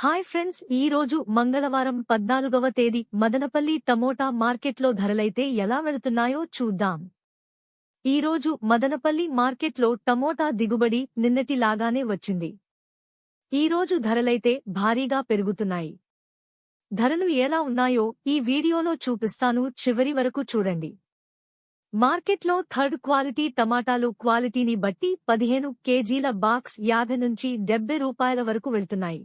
Hi friends, ఈ రోజు మంగళవారం 14వ తేదీ మదనపల్లి టమోటా మార్కెట్లో ధరలైతే ఎలా వెళుతున్నాయో చూద్దాం. ఈ రోజు మదనపల్లి మార్కెట్లో టమోటా దిగుబడి నిన్నటిలాగానే వచ్చింది. ఈ రోజు ధరలైతే భారీగా పెరుగుతున్నాయి. ధరలు ఎలా ఉన్నాయో ఈ వీడియోలో చూపిస్తాను, చివరి వరకు చూడండి. మార్కెట్లో థర్డ్ క్వాలిటీ టమాటాలు క్వాలిటీని బట్టి 15 కేజీల బాక్స్ 50 నుంచి 70 రూపాయల వరకు వెళ్తున్నాయి.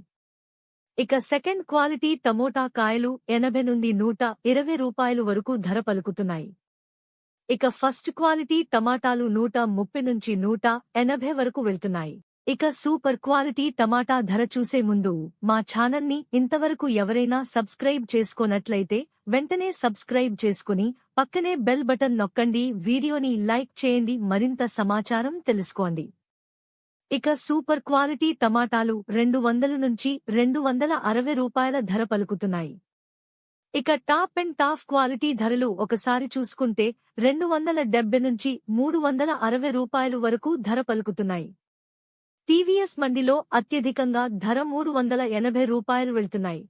ఇక సెకండ్ క్వాలిటీ టమోటా కాయలు 80 నుండి 120 రూపాయలు వరకు ధర పలుకుతున్నాయి. ఇక ఫస్ట్ క్వాలిటీ టమాటాలు 130 నుంచి 180 వరకు వెళ్తున్నాయి. ఇక సూపర్ క్వాలిటీ టమాటా ధర చూసే ముందు మా ఛానల్ని ఇంతవరకు ఎవరైనా సబ్స్క్రైబ్ చేసుకోనట్లయితే వెంటనే సబ్స్క్రైబ్ చేసుకుని పక్కనే బెల్ బటన్ నొక్కండి. వీడియోని లైక్ చేయండి, మరింత సమాచారం తెలుసుకోండి. ఇక సూపర్ క్వాలిటీ టమాటాలు 200 నుంచి 260 రూపాయల ధర పలుకుతున్నాయి. ఇక టాప్ అండ్ టాప్ క్వాలిటీ ధరలు ఒకసారి చూసుకుంటే 270 నుంచి 360 రూపాయలు వరకు ధర పలుకుతున్నాయి. టీవీఎస్ మండిలో అత్యధికంగా ధర 380 రూపాయలు వెళ్తున్నాయి.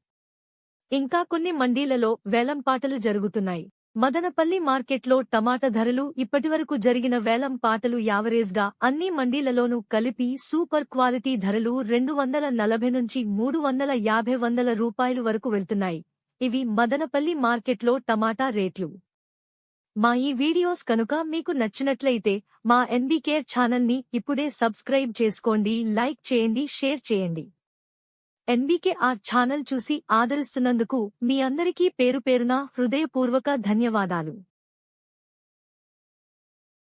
ఇంకా కొన్ని మండీలలో వేలంపాటలు జరుగుతున్నాయి. మదనపల్లి మార్కెట్లో టమాటా ధరలు ఇప్పటివరకు జరిగిన వేలం పాటలు యావరేజ్గా అన్ని మండీలలోనూ కలిపి సూపర్ క్వాలిటీ ధరలు 240 నుంచి 350 రూపాయలు వరకు వెళ్తున్నాయి. ఇవి మదనపల్లి మార్కెట్లో టమాటా రేట్లు. మా ఈ వీడియోస్ కనుక మీకు నచ్చినట్లయితే మా ఎన్బీకేర్ ఛానల్ని ఇప్పుడే సబ్స్క్రైబ్ చేసుకోండి, లైక్ చేయండి, షేర్ చేయండి. ఎన్బీకేఆర్ ఛానల్ చూసి ఆదరిస్తున్నందుకు మీ అందరికీ పేరుపేరున హృదయపూర్వక ధన్యవాదాలు.